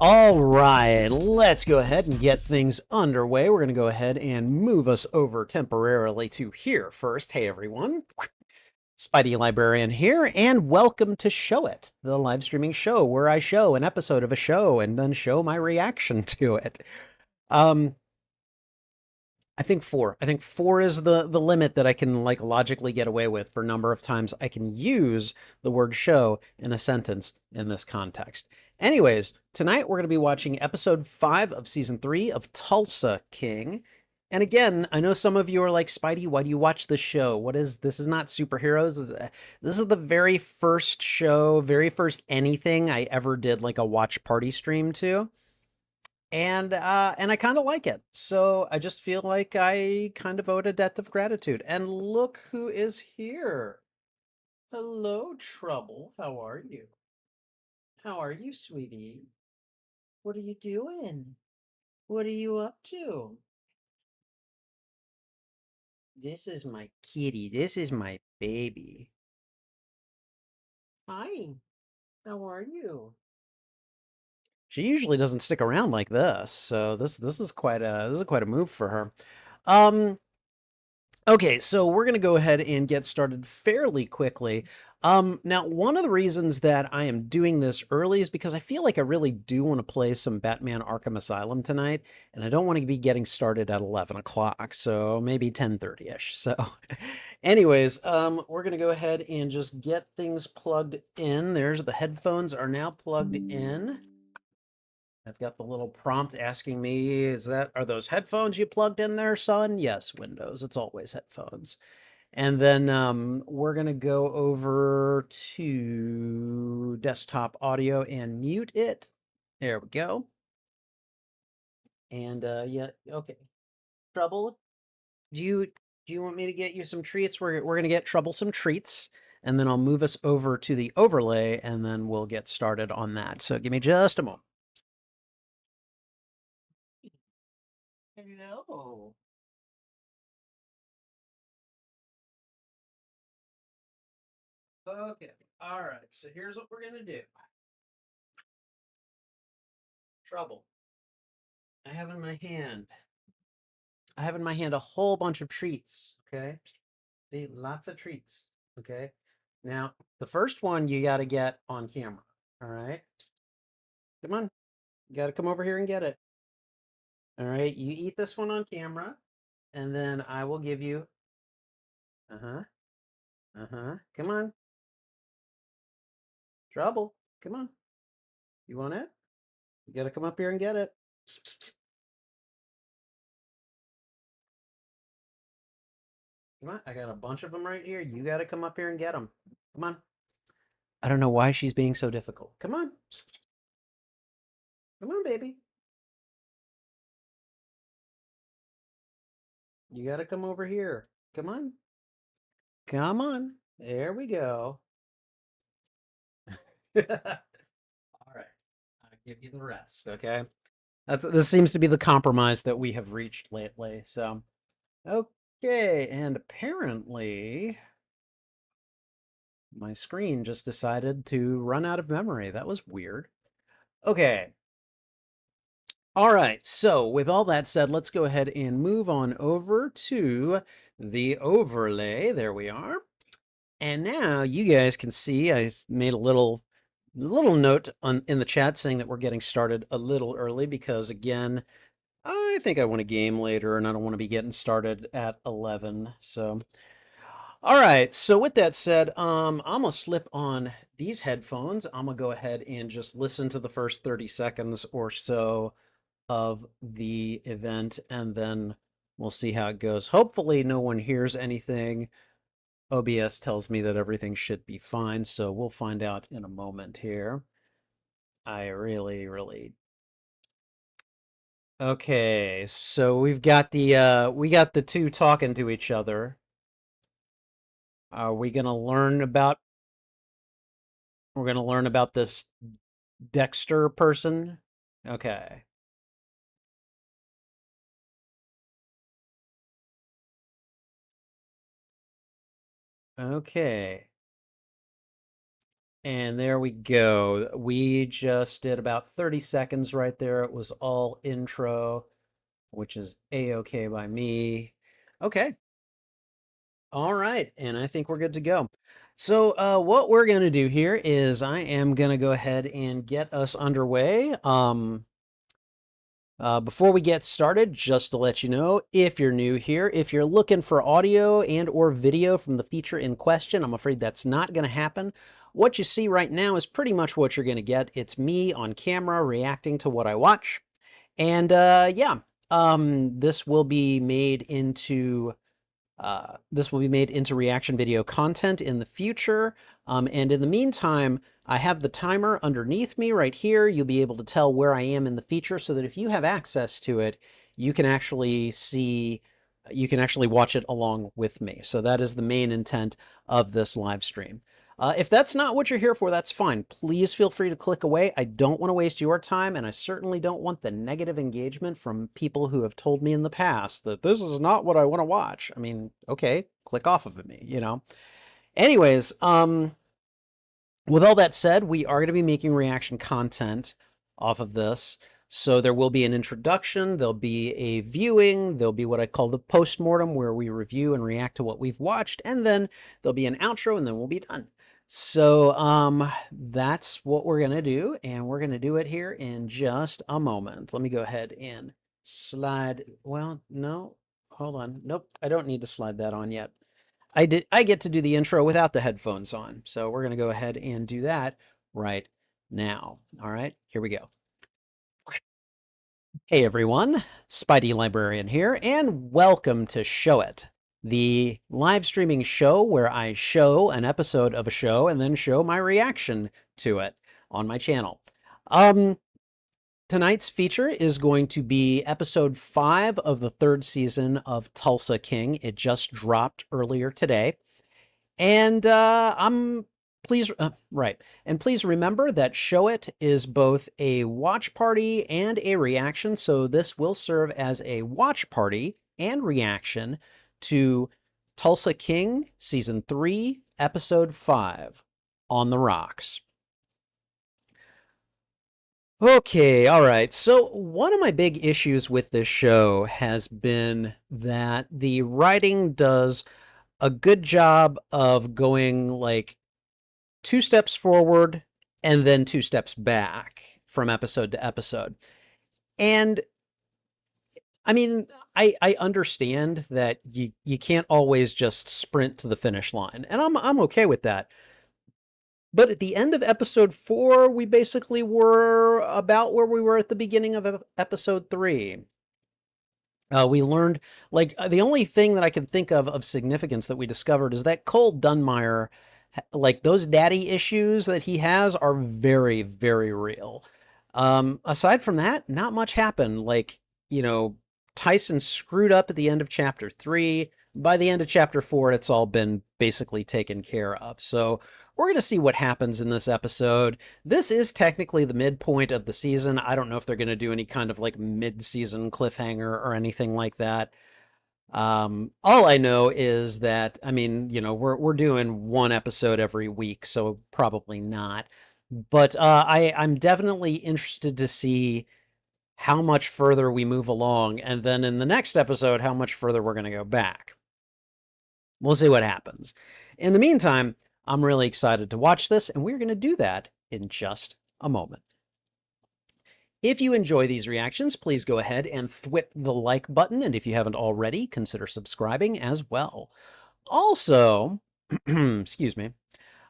All right, let's go ahead and get things underway. We're going to go ahead and move us over temporarily to here first. Hey, everyone. Spidey Librarian here, and welcome to Show It, the live streaming show where I show an episode of a show and then show my reaction to it. Um, I think four. I think four is the limit that I can like logically get away with for number of times I can use the word show in a sentence in this context. Anyways, tonight we're going to be watching episode 5 of season 3 of Tulsa King. And again, I know some of you are like, Spidey, why do you watch this show? What is this? Is not superheroes. This is the very first show, very first anything I ever did like a watch party stream to, and I kind of like it. So I just feel like I kind of owed a debt of gratitude. And look who is here. Hello, Trouble. How are you? How are you, sweetie? What are you doing? What are you up to? This is my kitty. This is my baby. Hi. How are you? She usually doesn't stick around like this, so this is quite a move for her. Um, Okay, so we're going to go ahead and get started fairly quickly. Now, one of the reasons that I am doing this early is because I feel like I really do want to play some Batman Arkham Asylum tonight, and I don't want to be getting started at 11 o'clock, so maybe 10:30-ish. So anyways, we're going to go ahead and just get things plugged in. There's the headphones are now plugged in. I've got the little prompt asking me, are those headphones you plugged in there, son? Yes, Windows. It's always headphones. And then we're going to go over to desktop audio and mute it. There we go. And yeah, okay. Trouble, do you want me to get you some treats? We're going to get Trouble some treats, and then I'll move us over to the overlay, and then we'll get started on that. So give me just a moment. Hello. Okay. All right. So here's what we're going to do. Trouble. I have in my hand. I have in my hand a whole bunch of treats. Okay. See, lots of treats. Okay. Now, the first one you got to get on camera. All right. Come on. You got to come over here and get it. All right. You eat this one on camera, and then I will give you. Uh huh. Uh huh. Come on. Trouble. Come on. You want it? You got to come up here and get it. Come on. I got a bunch of them right here. You got to come up here and get them. Come on. I don't know why she's being so difficult. Come on. Come on, baby. You got to come over here. Come on. Come on. There we go. All right. I'll give you the rest, okay? This seems to be the compromise that we have reached lately. So, okay, and apparently my screen just decided to run out of memory. That was weird. Okay. All right. So, with all that said, let's go ahead and move on over to the overlay. There we are. And now you guys can see I made a little note in the chat saying that we're getting started a little early because again, I think I want a game later and I don't want to be getting started at 11. So, all right. So with that said, I'm gonna slip on these headphones. I'm gonna go ahead and just listen to the first 30 seconds or so of the event and then we'll see how it goes. Hopefully no one hears anything. OBS tells me that everything should be fine, so we'll find out in a moment here. I really. Okay, so we got the two talking to each other. Are we gonna learn about we're gonna learn about this Dexter person? Okay. Okay. And there we go. We just did about 30 seconds right there. It was all intro, which is a-okay by me. Okay. All right. And I think we're good to go. So what we're going to do here is I am going to go ahead and get us underway. Before we get started, just to let you know, if you're new here, if you're looking for audio and or video from the feature in question, I'm afraid that's not going to happen. What you see right now is pretty much what you're going to get. It's me on camera reacting to what I watch. And yeah, this will be made into reaction video content in the future. And in the meantime, I have the timer underneath me right here. You'll be able to tell where I am in the feature so that if you have access to it, you can actually watch it along with me. So that is the main intent of this live stream. If that's not what you're here for, that's fine. Please feel free to click away. I don't want to waste your time, and I certainly don't want the negative engagement from people who have told me in the past that this is not what I want to watch. I mean, okay, click off of me, you know. Anyways, with all that said, we are going to be making reaction content off of this. So there will be an introduction, there'll be a viewing, there'll be what I call the postmortem where we review and react to what we've watched, and then there'll be an outro, and then we'll be done. So that's what we're going to do, and we're going to do it here in just a moment. Let me go ahead and slide. Well, no, hold on. Nope, I don't need to slide that on yet. I get to do the intro without the headphones on. So we're going to go ahead and do that right now. All right, here we go. Hey everyone, Spidey Librarian here, and welcome to Show It, the live streaming show where I show an episode of a show and then show my reaction to it on my channel. Tonight's feature is going to be episode 5 of the 3rd season of Tulsa King. It just dropped earlier today. And please remember that Show It is both a watch party and a reaction, so this will serve as a watch party and reaction to Tulsa King Season 3, Episode 5, On the Rocks. Okay, all right. So one of my big issues with this show has been that the writing does a good job of going like 2 steps forward and then 2 steps back from episode to episode. And I mean, I understand that you can't always just sprint to the finish line, and I'm okay with that. But at the end of episode 4, we basically were about where we were at the beginning of episode 3. We learned, like, the only thing that I can think of significance that we discovered is that Cole Dunmire, like, those daddy issues that he has are very, very real. Aside from that, not much happened. Like, you know, Tyson screwed up at the end of chapter 3. By the end of chapter 4, it's all been basically taken care of. So we're going to see what happens in this episode. This is technically the midpoint of the season. I don't know if they're going to do any kind of like mid-season cliffhanger or anything like that. All I know is that, I mean, you know, we're doing 1 episode every week, so probably not. But I'm definitely interested to see how much further we move along, and then in the next episode, how much further we're going to go back. We'll see what happens. In the meantime, I'm really excited to watch this, and we're going to do that in just a moment. If you enjoy these reactions, please go ahead and thwip the like button, and if you haven't already, consider subscribing as well. Also, excuse me,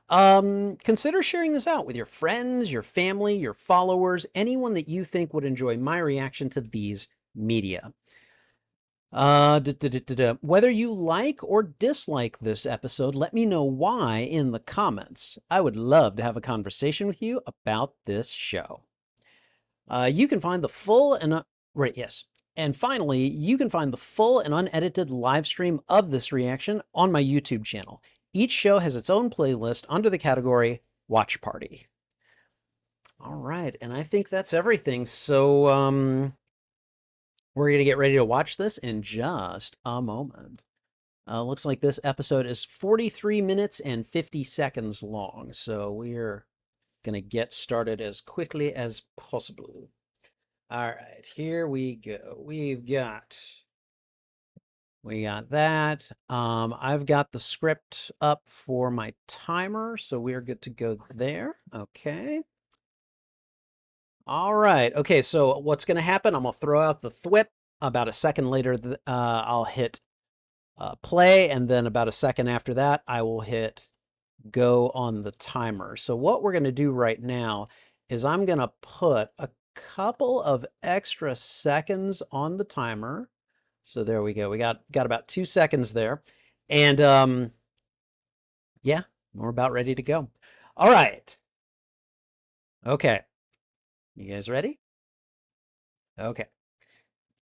consider sharing this out with your friends, your family, your followers, anyone that you think would enjoy my reaction to these media. Whether you like or dislike this episode, let me know why in the comments. I would love to have a conversation with you about this show. You can find the full and and finally, you can find the full and unedited live stream of this reaction on my YouTube channel. Each show has its own playlist under the category Watch Party. All right, and I think that's everything. So we're going to get ready to watch this in just a moment. Looks like this episode is 43 minutes and 50 seconds long, so we're going to get started as quickly as possible. All right, here we go. We got that. I've got the script up for my timer, so we're good to go there. Okay. All right. Okay, so what's going to happen? I'm going to throw out the thwip. About a second later, I'll hit play, and then about a second after that, I will hit go on the timer. So what we're going to do right now is I'm going to put a couple of extra seconds on the timer. So there we go. We got about 2 seconds there. And yeah, we're about ready to go. All right. Okay. You guys ready? Okay.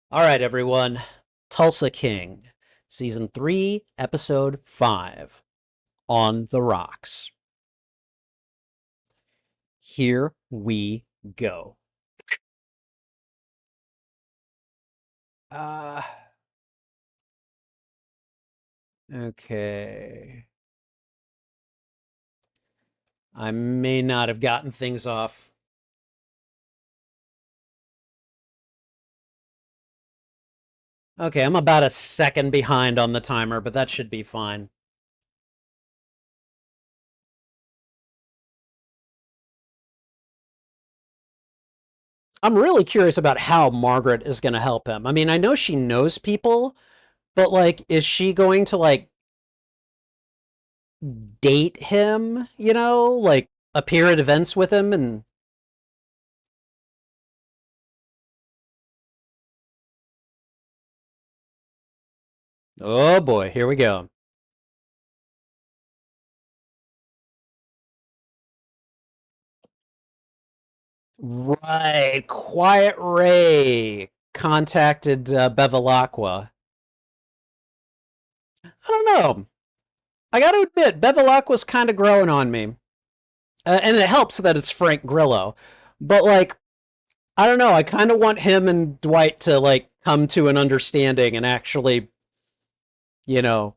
All right, everyone. Tulsa King, Season 3, Episode 5, On the Rocks. Here we go. Okay. I may not have gotten things off. Okay, I'm about a second behind on the timer, but that should be fine. I'm really curious about how Margaret is going to help him. I mean, I know she knows people, but like, is she going to like date him, you know, like appear at events with him and oh boy, here we go. Right, Quiet Ray contacted Bevilacqua. I don't know. I got to admit, Bevilacqua's kind of growing on me. And it helps that it's Frank Grillo. But, like, I don't know. I kind of want him and Dwight to, like, come to an understanding and actually, you know,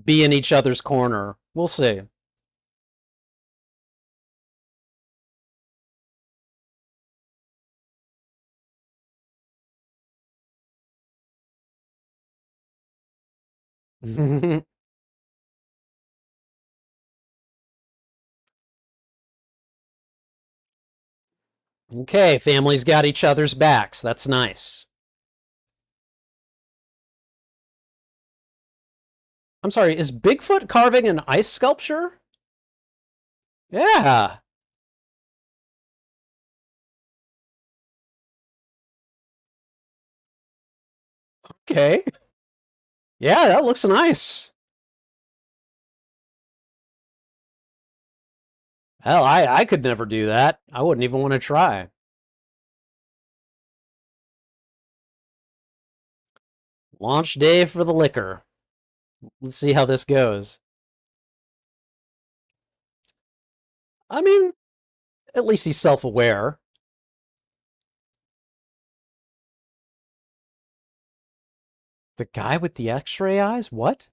be in each other's corner. We'll see. Okay, families got each other's backs. That's nice. I'm sorry, is Bigfoot carving an ice sculpture? Yeah. Okay. Yeah, that looks nice. Hell, I could never do that. I wouldn't even want to try. Launch day for the liquor. Let's see how this goes. I mean, at least he's self-aware. The guy with the x-ray eyes? What?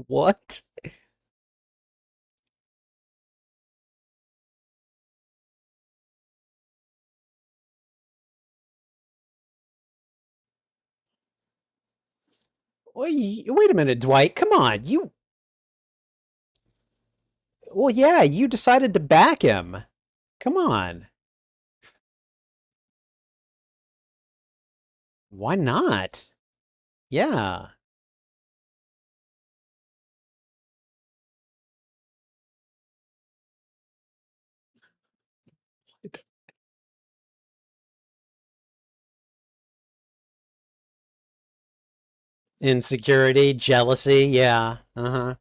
What? Wait a minute, Dwight. Come on. Well, yeah, you decided to back him. Come on. Why not? Yeah. Insecurity, jealousy. Yeah. Uh-huh.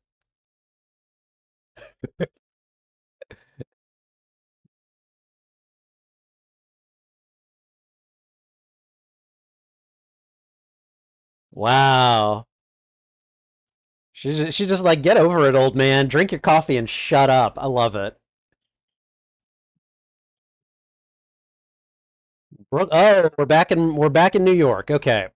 Wow. She's just like, get over it, old man. Drink your coffee and shut up. I love it. Oh, we're back in New York. Okay.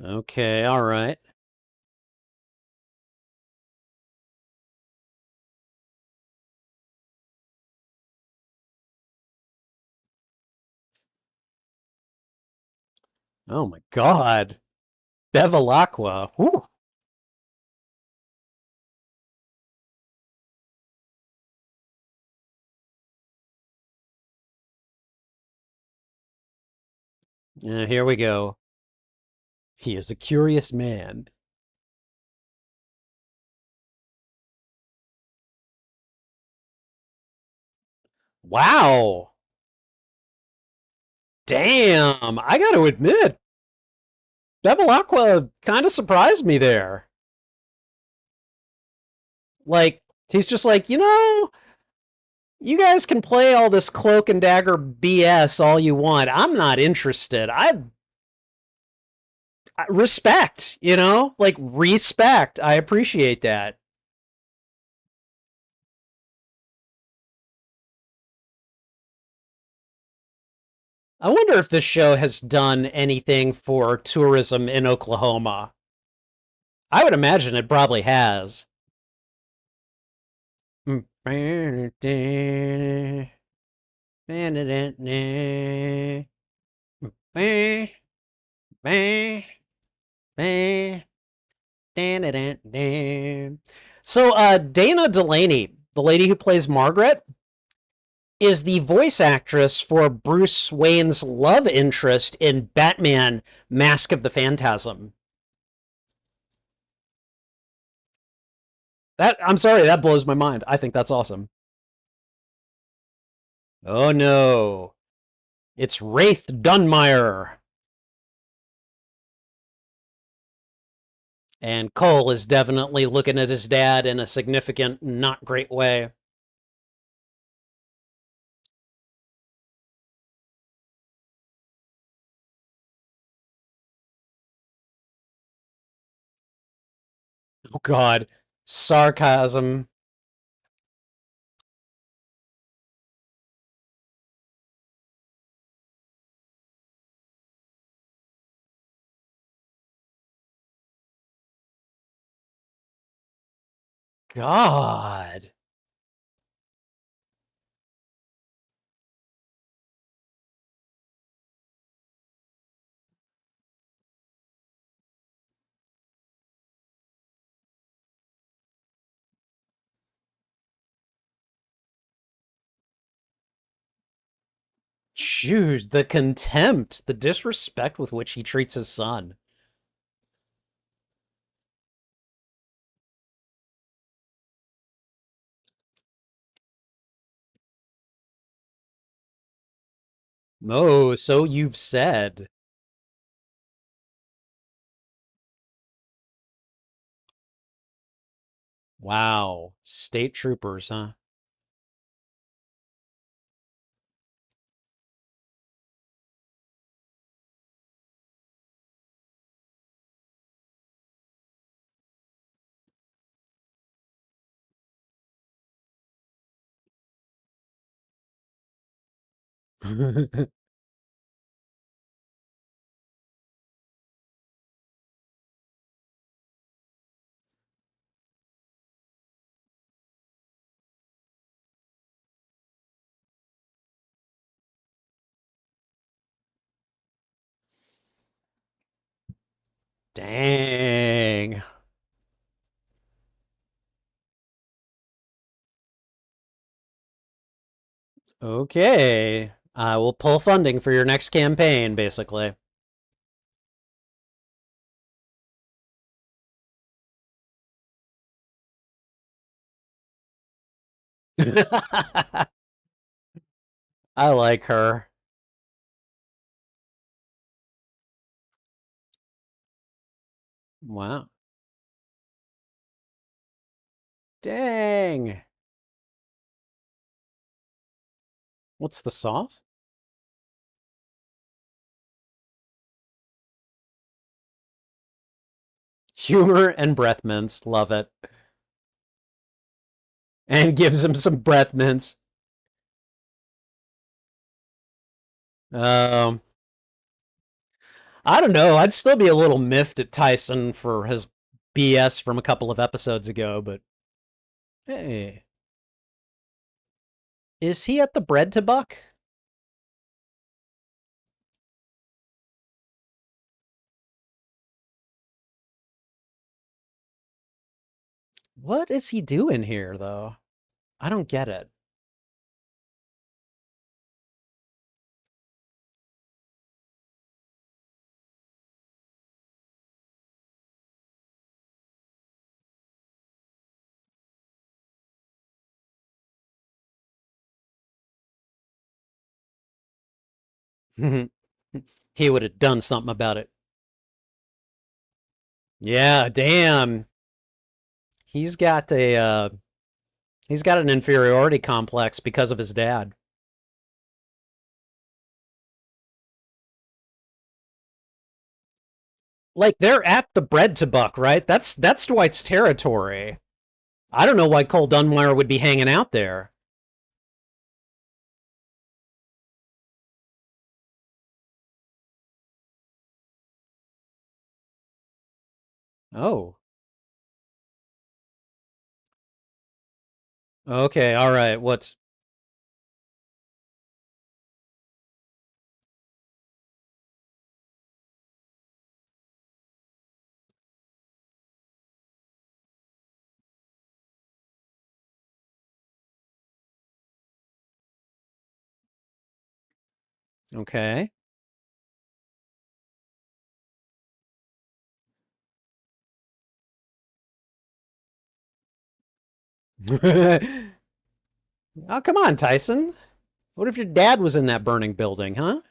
Okay, all right. Oh my God. Bevilacqua. Whew. Here we go. He is a curious man. Wow. Damn. I got to admit, Bevilacqua kind of surprised me there. Like, he's just like, you guys can play all this cloak and dagger BS all you want. I'm not interested. I respect, like respect. I appreciate that. I wonder if this show has done anything for tourism in Oklahoma. I would imagine it probably has. So, Dana Delaney, the lady who plays Margaret, is the voice actress for Bruce Wayne's love interest in Batman Mask of the Phantasm. I'm sorry, that blows my mind. I think that's awesome. Oh no. It's Wraith Dunmire. And Cole is definitely looking at his dad in a significant, not great way. Oh God. Sarcasm. God. Shoot, the contempt, the disrespect with which he treats his son. Oh, so you've said. Wow. State troopers, huh? Dang. Okay. I will pull funding for your next campaign, basically. I like her. Wow. Dang. What's the sauce? Humor and breath mints. Love it. And gives him some breath mints. Um, I don't know. I'd still be a little miffed at Tyson for his BS from a couple of episodes ago, but hey. Is he at the bread to buck? What is he doing here, though? I don't get it. He would have done something about it. Yeah, damn. He's got a he's got an inferiority complex because of his dad. Like they're at the bread to buck, right? That's Dwight's territory. I don't know why Cole Dunmire would be hanging out there. Oh. Okay, all right. What's okay? Oh, come on, Tyson. What if your dad was in that burning building, huh?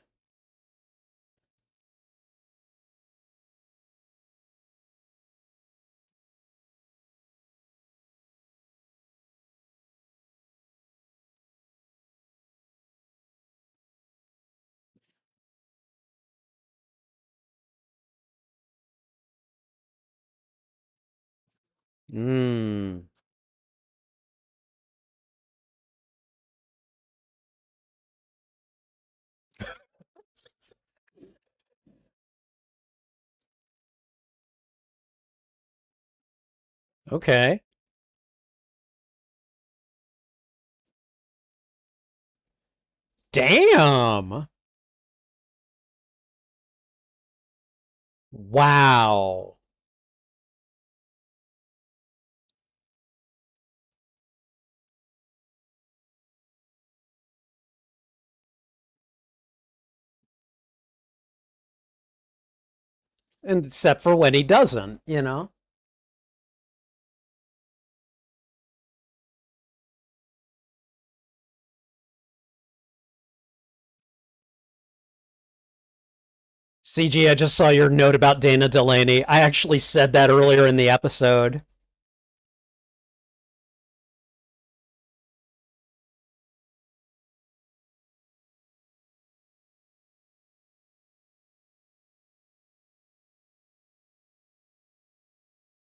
Hmm. Okay. Damn. Wow. And except for when he doesn't, you know? CG, I just saw your note about Dana Delaney. I actually said that earlier in the episode.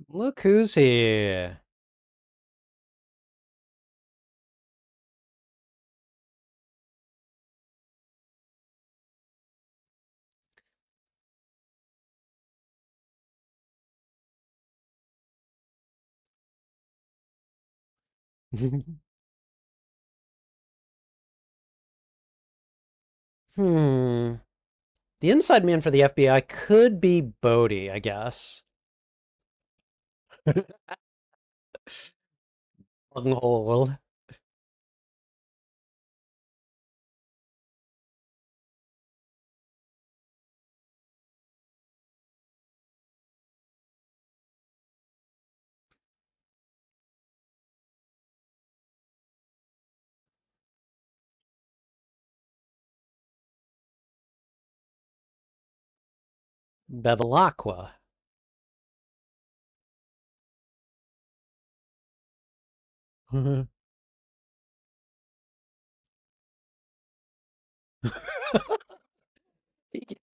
Look who's here. Hmm. The inside man for the FBI could be Bodie, I guess. Bunghole. Bevilacqua.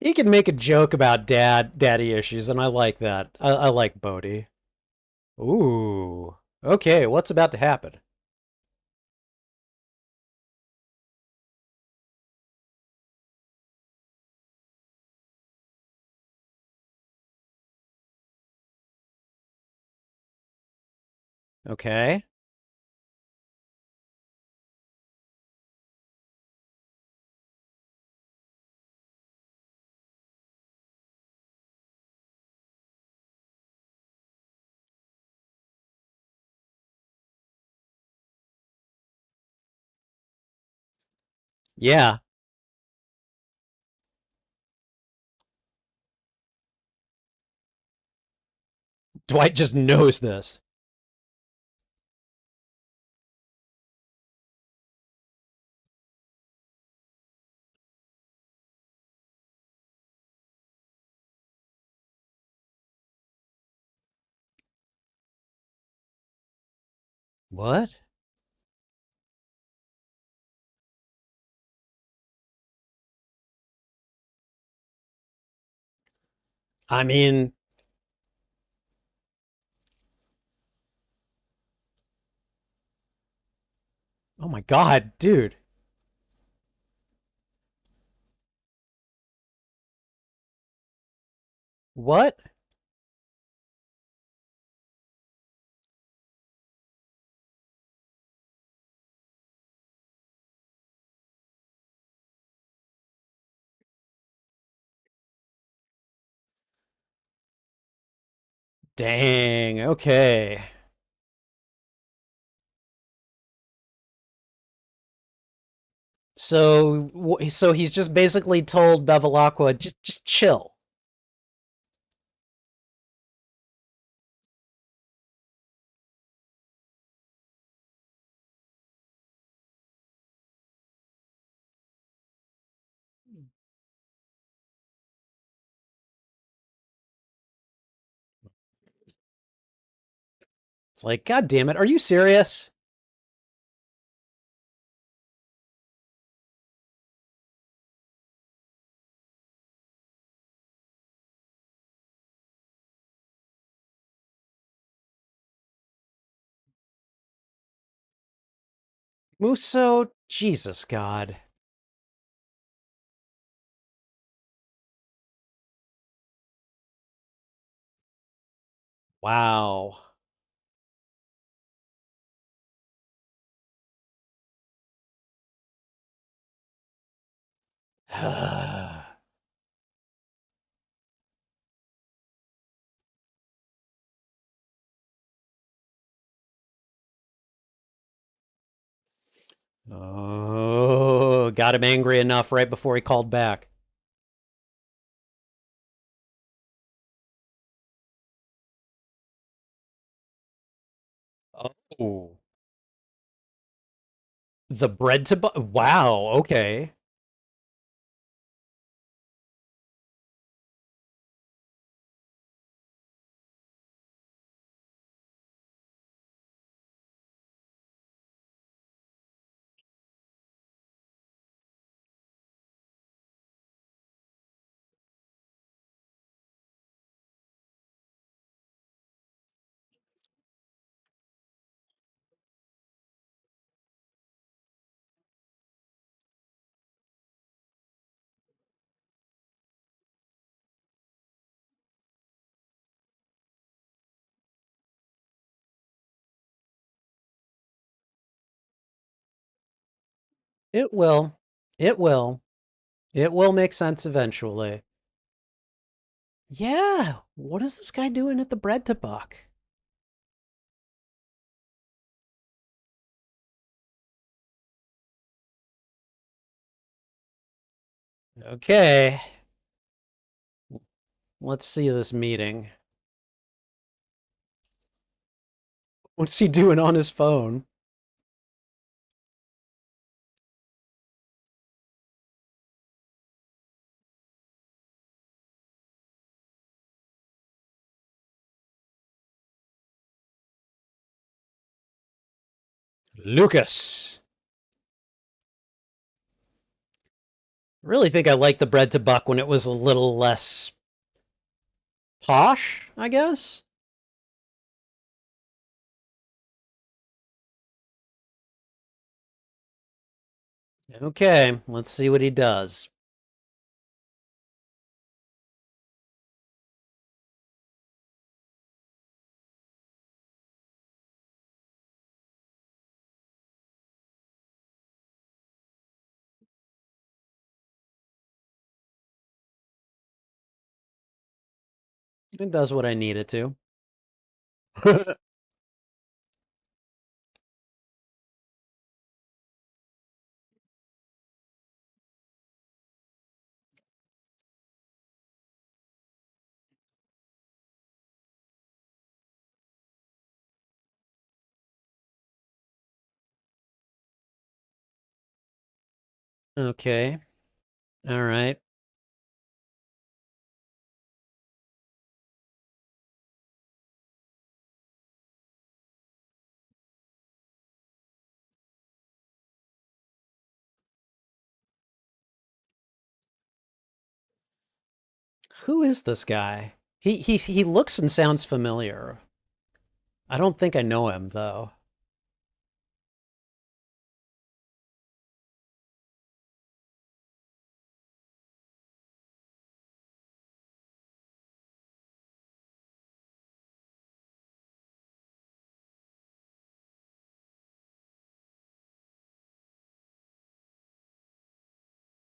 He can make a joke about daddy issues, and I like that. I like Bodie. Ooh. Okay, what's about to happen? Okay. Yeah. Dwight just knows this. What? I mean, oh my God, dude. What? Dang. Okay. So he's just basically told Bevilacqua, just chill. It's like, God damn it, are you serious? Muso, Jesus God. Wow. Oh, got him angry enough right before he called back. Oh, the bread to bu- wow, okay. It will. It will. It will make sense eventually. Yeah, what is this guy doing at the bread to buck? Okay, let's see this meeting. What's he doing on his phone? Lucas. Really think I liked the bread to buck when it was a little less posh, I guess. Okay, let's see what he does. It does what I need it to. Okay. All right. Who is this guy? He looks and sounds familiar. I don't think I know him though.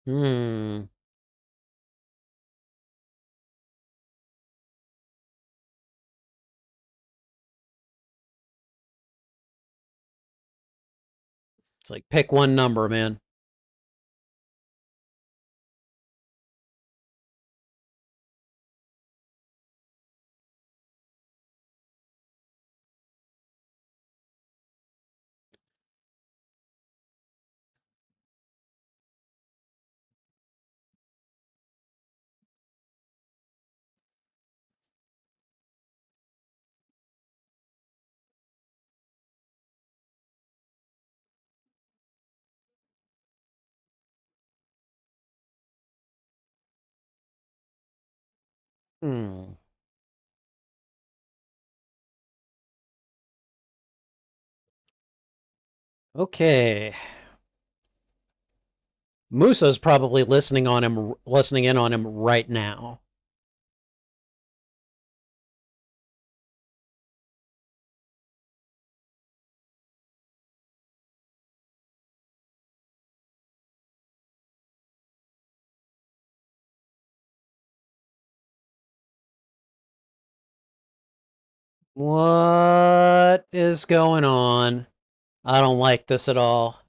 Hmm. It's like pick one number, man. Hmm. Okay. Musa's probably listening in on him right now. What is going on? I don't like this at all.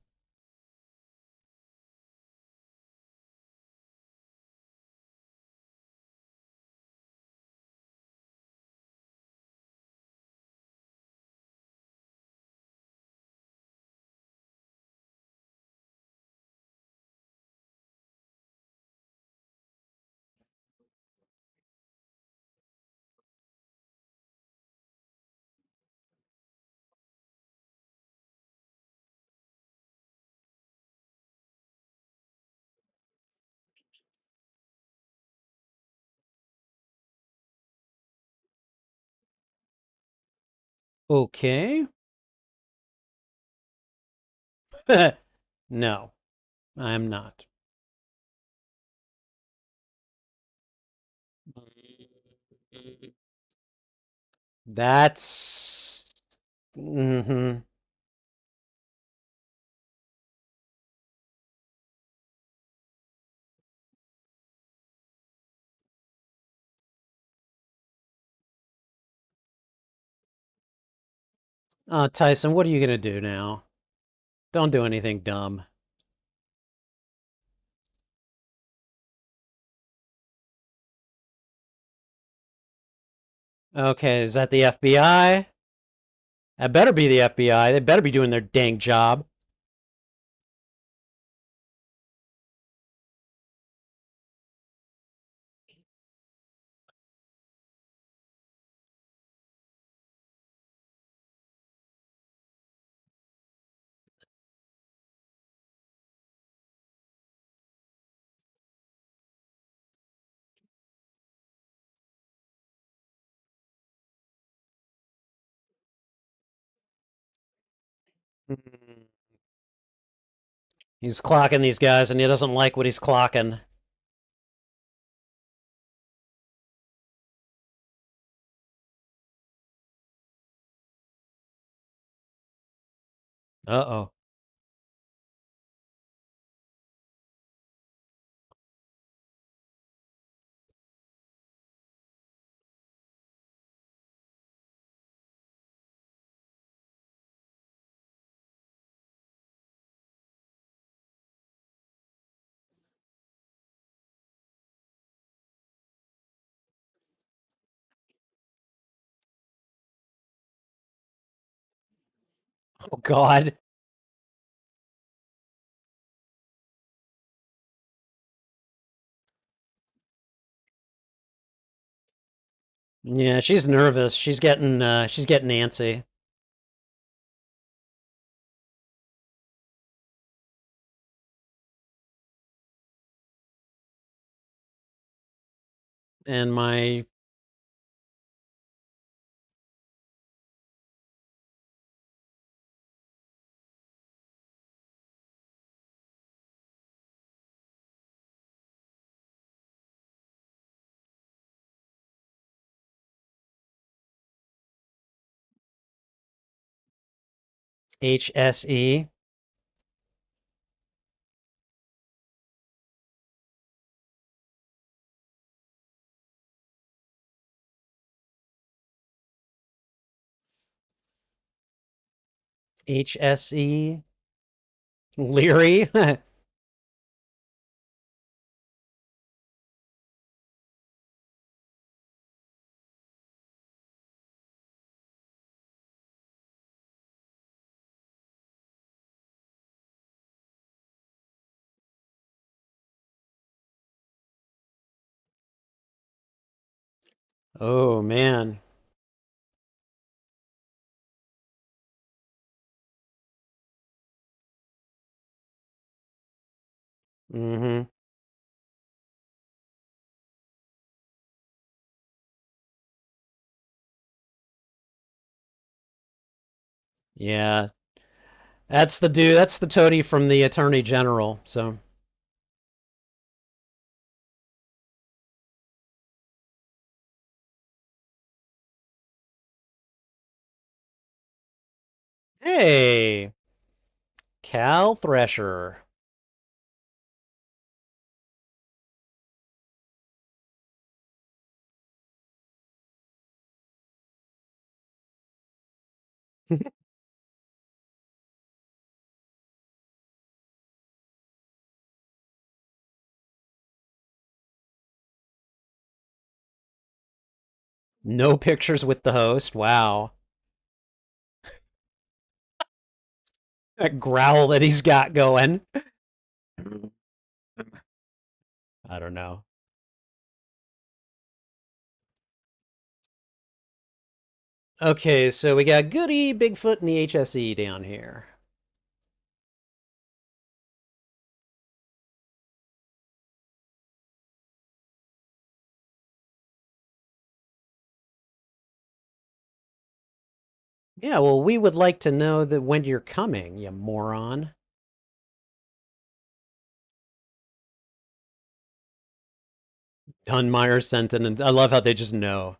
Okay. No, I'm not. That's. Mm-hmm. Tyson, what are you gonna do now? Don't do anything dumb. Okay, is that the FBI? That better be the FBI. They better be doing their dang job. He's clocking these guys, and he doesn't like what he's clocking. Uh-oh. Oh God. Yeah, she's nervous. She's getting antsy. And my HSE. HSE. Leary. Oh man. Mm-hmm. Yeah. That's the dude. That's the toady from the Attorney General. So, hey, Cal Thresher. No pictures with the host. Wow. That growl that he's got going. I don't know. Okay, so we got Goody, Bigfoot, and the HSE down here. Yeah, well, we would like to know that when you're coming, you moron. Dunmeyer sent in, and I love how they just know.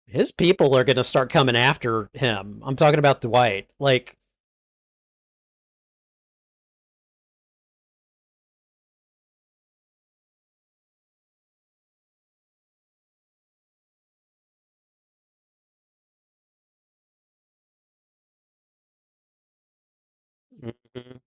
His people are going to start coming after him. I'm talking about Dwight. Like, mhm.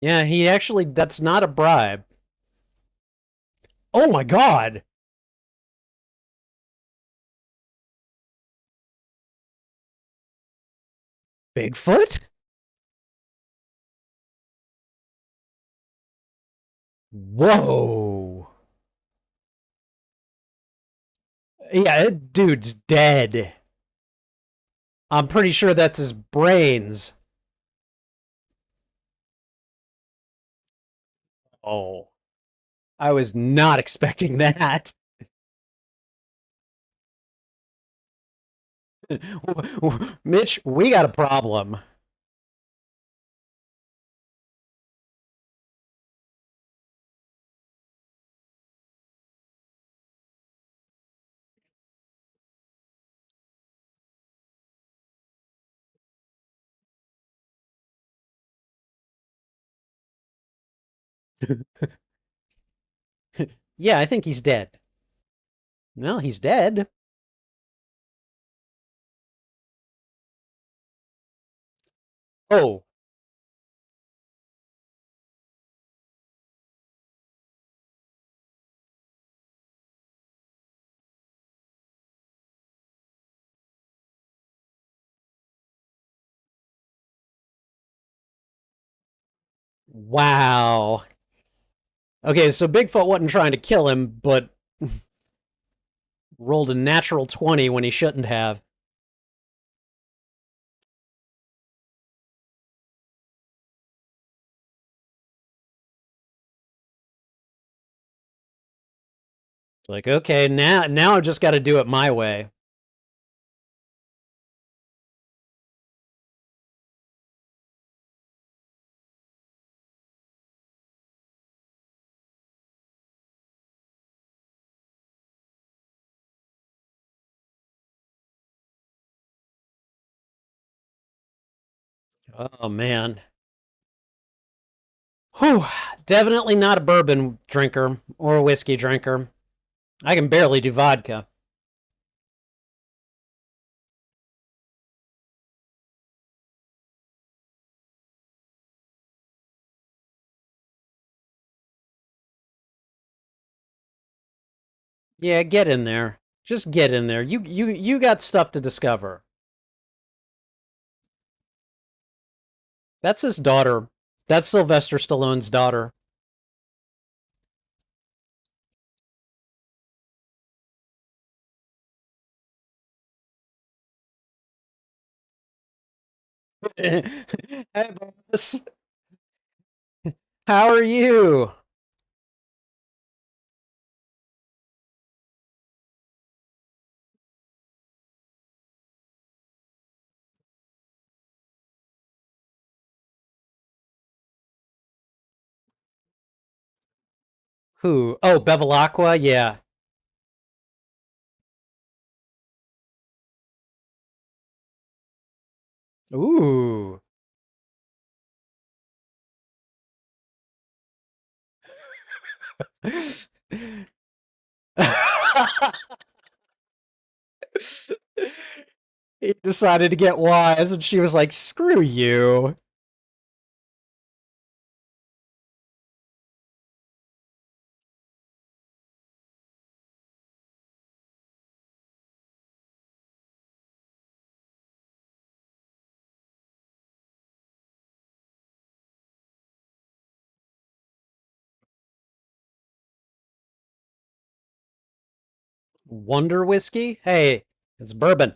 Yeah, he actually, that's not a bribe. Oh my God. Bigfoot? Whoa. Yeah, that dude's dead. I'm pretty sure that's his brains. Oh, I was not expecting that. Mitch, we got a problem. Yeah, I think he's dead. Well, he's dead. Oh, wow. Okay, so Bigfoot wasn't trying to kill him, but rolled a natural 20 when he shouldn't have. It's like, okay, now I've just got to do it my way. Oh man. Whew. Definitely not a bourbon drinker or a whiskey drinker. I can barely do vodka. Yeah, get in there. Just get in there. You got stuff to discover. That's his daughter. That's Sylvester Stallone's daughter. Hey, boss. How are you? Who? Oh, Bevilacqua? Yeah. Ooh. He decided to get wise, and she was like, screw you. Wonder whiskey? Hey, it's bourbon.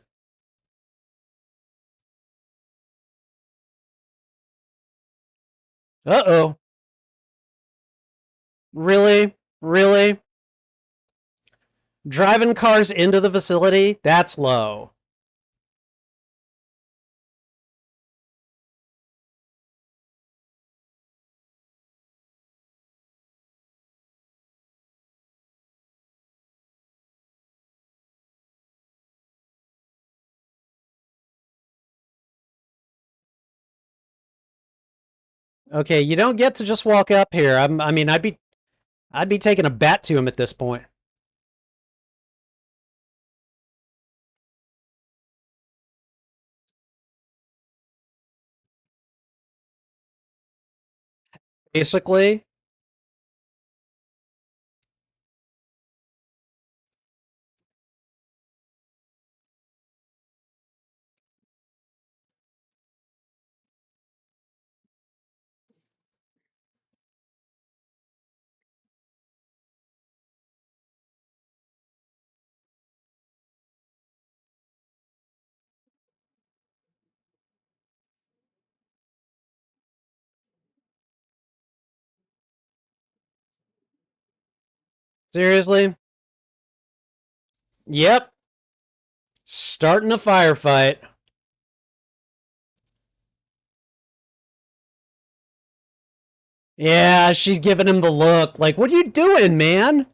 Uh oh. Really? Really? Driving cars into the facility? That's low. Okay, you don't get to just walk up here. I mean, I'd be taking a bat to him at this point. Basically, seriously. Yep, starting a firefight. Yeah, she's giving him the look. Like, what are you doing, man?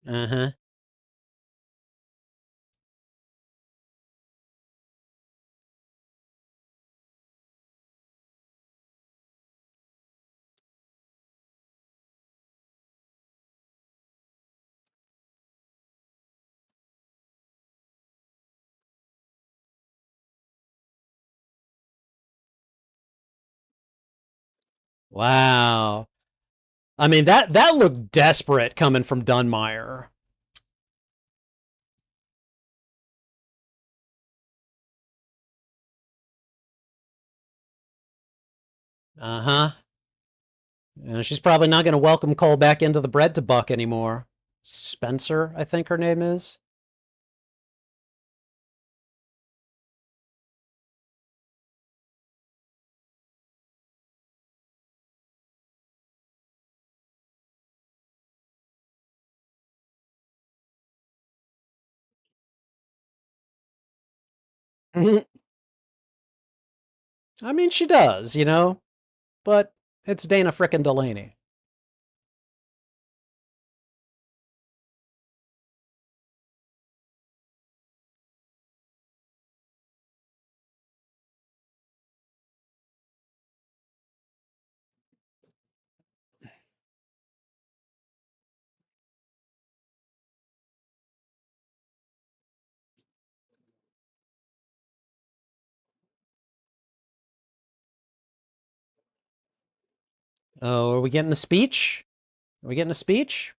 Uh huh. Wow. I mean that looked desperate coming from Dunmire. Uh-huh. She's probably not going to welcome Cole back into the bread to buck anymore. Spencer, I think her name is. I mean, she does, but it's Dana frickin' Delaney. Oh, are we getting a speech? Are we getting a speech?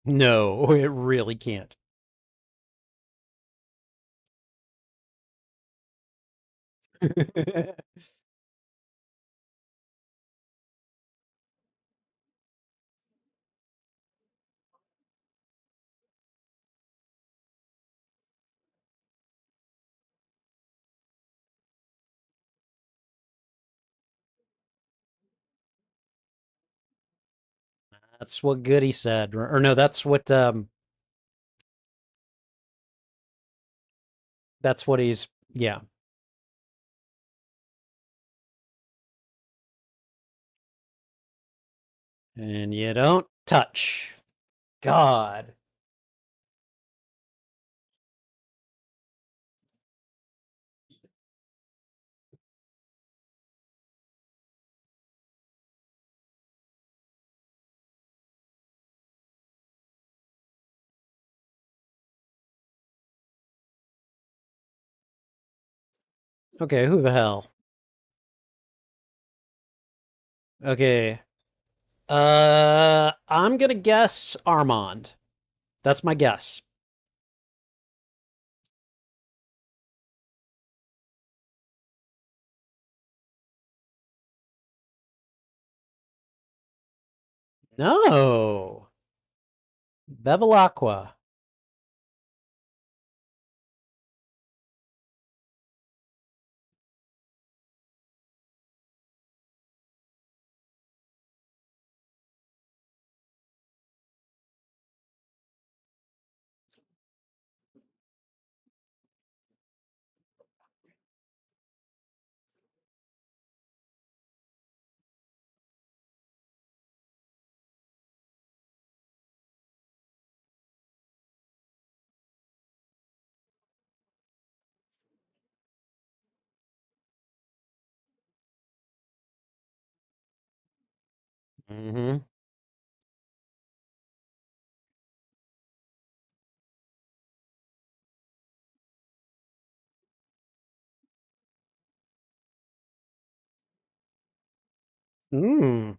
No, it really can't. That's what Goody said. Or no, that's what he's yeah. And you don't touch. God. Okay, who the hell? Okay. I'm gonna guess Armand. That's my guess. No. Bevilacqua. Mm-hmm. Mm.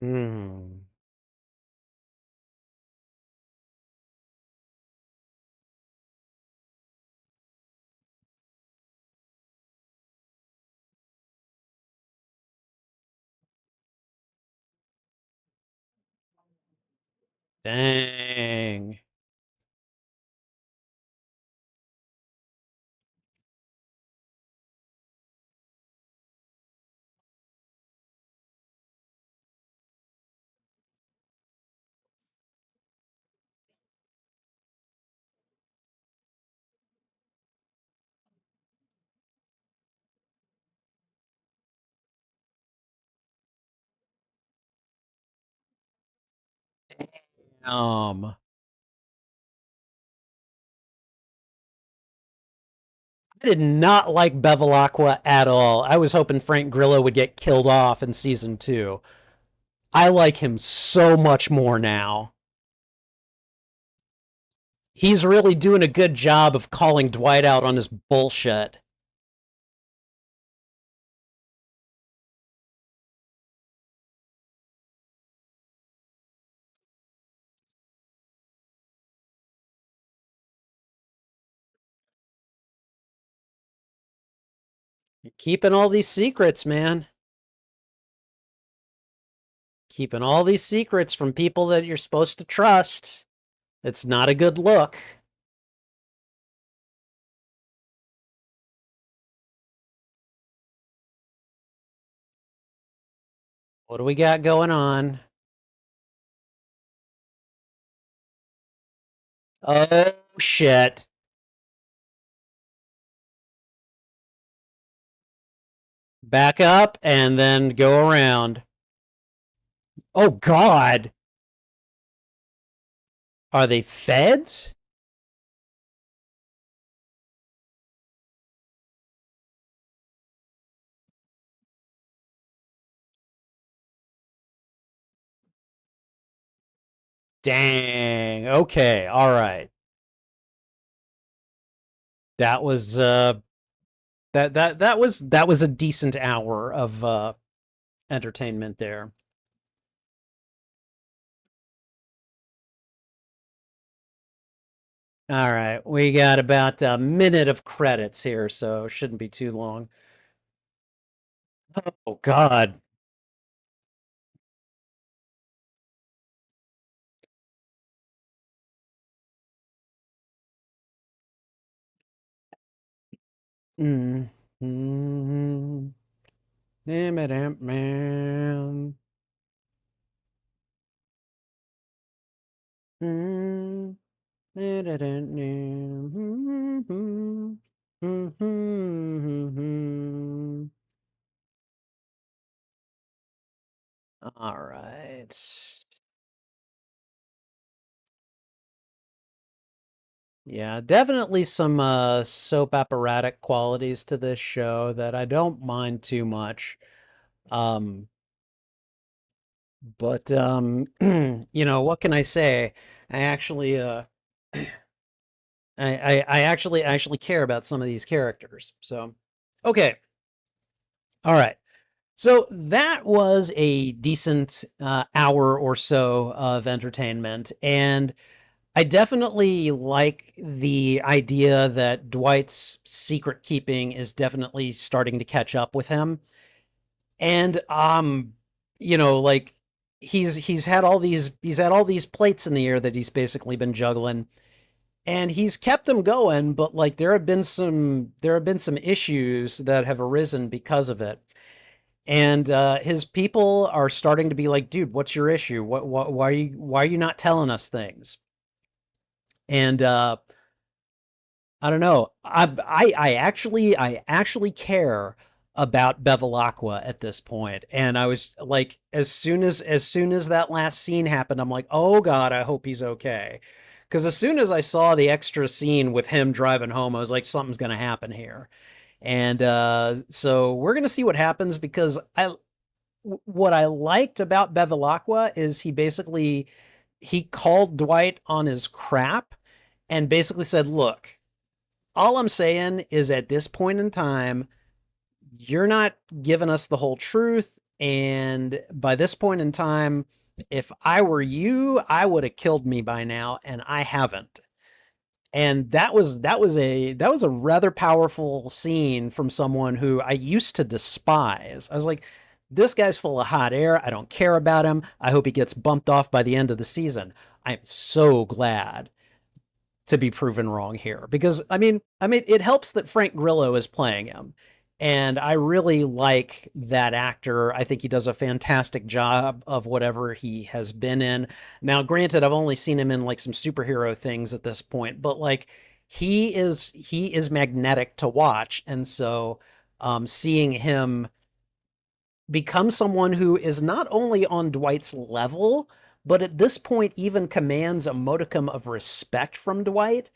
Hmm. Dang. Um, I did not like Bevilacqua at all. I was hoping Frank Grillo would get killed off in season 2. I like him so much more now. He's really doing a good job of calling Dwight out on his bullshit. Keeping all these secrets, man. Keeping all these secrets from people that you're supposed to trust. It's not a good look. What do we got going on? Oh, shit. Back up and then go around. Oh, God. Are they feds? Dang. Okay. All right. That was that was a decent hour of entertainment there. All right. We got about a minute of credits here, so shouldn't be too long. Oh God. Mm. Mm. Damn it, man. Mm. All right. Yeah, definitely some soap operatic qualities to this show that I don't mind too much. Um, but what can I say? I actually I actually care about some of these characters. So, okay. All right. So that was a decent hour or so of entertainment, and I definitely like the idea that Dwight's secret keeping is definitely starting to catch up with him. And like he's had all these plates in the air that he's basically been juggling, and he's kept them going, but like there have been some issues that have arisen because of it. And his people are starting to be like, dude, what's your issue? Why are you not telling us things? And I don't know. I actually care about Bevilacqua at this point. And I was like, as soon as that last scene happened, I'm like, oh God, I hope he's okay. Because as soon as I saw the extra scene with him driving home, I was like, something's gonna happen here. And so we're gonna see what happens because what I liked about Bevilacqua is he called Dwight on his crap and basically said, look, all I'm saying is at this point in time, you're not giving us the whole truth. And by this point in time, if I were you, I would have killed me by now, and I haven't. And that was a rather powerful scene from someone who I used to despise. I was like, this guy's full of hot air. I don't care about him. I hope he gets bumped off by the end of the season. I'm so glad to be proven wrong here because I mean it helps that Frank Grillo is playing him. And I really like that actor. I think he does a fantastic job of whatever he has been in. Now, granted, I've only seen him in like some superhero things at this point, but like he is magnetic to watch. And so seeing him become someone who is not only on Dwight's level, but at this point even commands a modicum of respect from Dwight,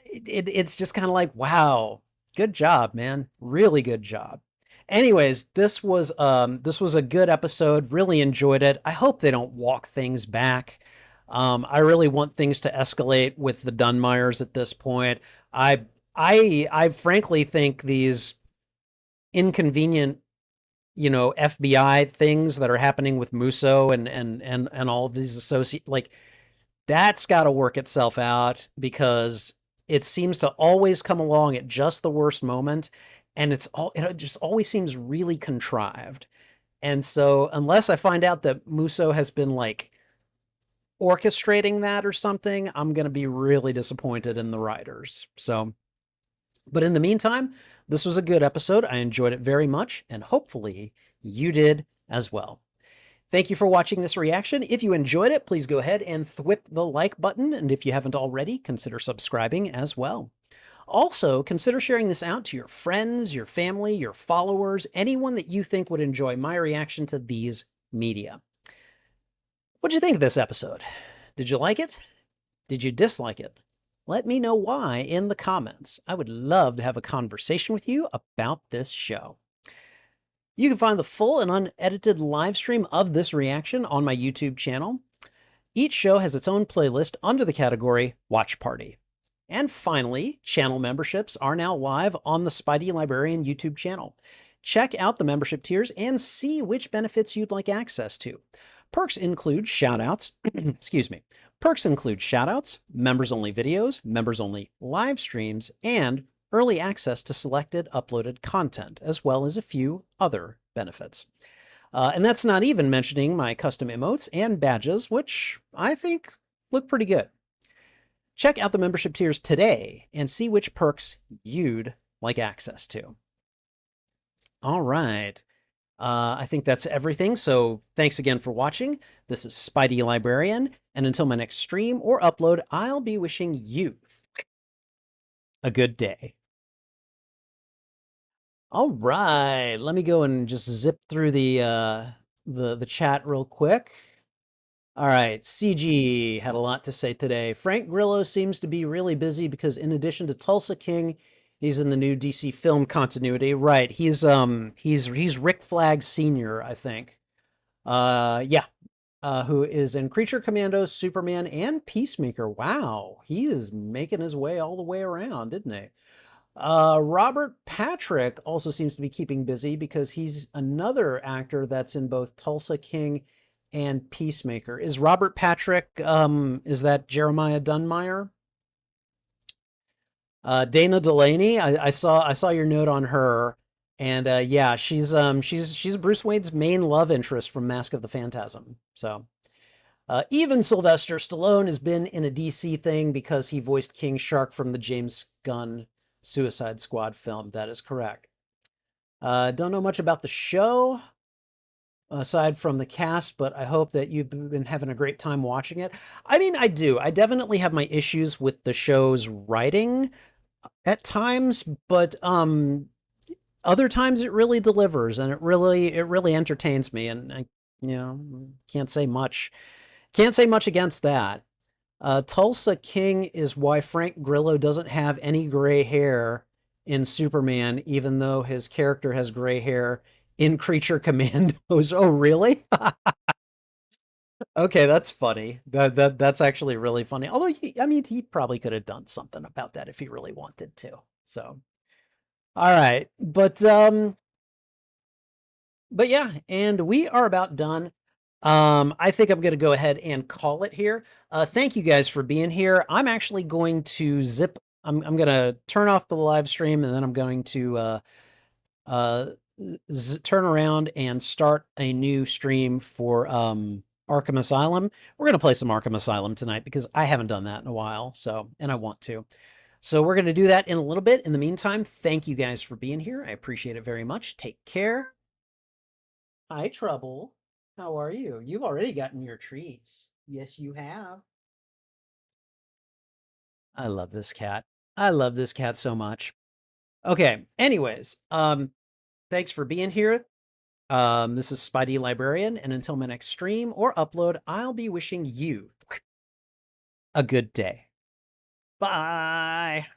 it's just kind of like, wow, good job, man. Really good job. Anyways, this was a good episode. Really enjoyed it. I hope they don't walk things back. I really want things to escalate with the Dunmeyers at this point. I I frankly think these inconvenient, FBI things that are happening with Musso and all of these associate, like, that's got to work itself out because it seems to always come along at just the worst moment, and it just always seems really contrived. And so unless I find out that Musso has been like orchestrating that or something, I'm going to be really disappointed in the writers. So, but in the meantime, this was a good episode. I enjoyed it very much, and hopefully you did as well. Thank you for watching this reaction. If you enjoyed it, please go ahead and thwip the like button. And if you haven't already, consider subscribing as well. Also, consider sharing this out to your friends, your family, your followers, anyone that you think would enjoy my reaction to these media. What'd you think of this episode? Did you like it? Did you dislike it? Let me know why in the comments. I would love to have a conversation with you about this show. You can find the full and unedited live stream of this reaction on my YouTube channel. Each show has its own playlist under the category Watch Party. And finally, channel memberships are now live on the Spidey Librarian YouTube channel. Check out the membership tiers and see which benefits you'd like access to. Perks include shoutouts, excuse me. Perks include shoutouts, members-only videos, members-only live streams, and early access to selected uploaded content, as well as a few other benefits. And that's not even mentioning my custom emotes and badges, which I think look pretty good. Check out the membership tiers today and see which perks you'd like access to. All right. I think that's everything. So thanks again for watching. This is Spidey Librarian, and until my next stream or upload, I'll be wishing you a good day. All right, let me go and just zip through the chat real quick. All right, CG had a lot to say today. Frank Grillo seems to be really busy because in addition to Tulsa King, he's in the new DC film continuity. Right, he's Rick Flag Sr., I think. Yeah. Who is in Creature Commandos, Superman, and Peacemaker. Wow, he is making his way all the way around, isn't he? Robert Patrick also seems to be keeping busy because he's another actor that's in both Tulsa King and Peacemaker. Is Robert Patrick, is that Jeremiah Dunmeyer? Dana Delaney, I saw your note on her, and yeah, she's Bruce Wayne's main love interest from Mask of the Phantasm. So even Sylvester Stallone has been in a DC thing because he voiced King Shark from the James Gunn Suicide Squad film. That is correct. Don't know much about the show aside from the cast, but I hope that you've been having a great time watching it. I mean, I do. I definitely have my issues with the show's writing at times, but other times it really delivers and it really entertains me, and I can't say much against that. Tulsa King is why Frank Grillo doesn't have any gray hair in Superman, even though his character has gray hair in Creature Commandos. Oh, really? Okay, that's funny. That's actually really funny. Although, he probably could have done something about that if he really wanted to. So, all right. But, But yeah, and we are about done. I think I'm going to go ahead and call it here. Thank you guys for being here. I'm actually going to I'm going to turn off the live stream, and then I'm going to uh, turn around and start a new stream for Arkham Asylum. We're going to play some Arkham Asylum tonight because I haven't done that in a while, and I want to. So we're going to do that in a little bit. In the meantime, thank you guys for being here. I appreciate it very much. Take care. Hi, Trouble. How are you? You've already gotten your treats. Yes, you have. I love this cat. I love this cat so much. Okay. Anyways, thanks for being here. This is Spidey Librarian, and until my next stream or upload, I'll be wishing you a good day. Bye.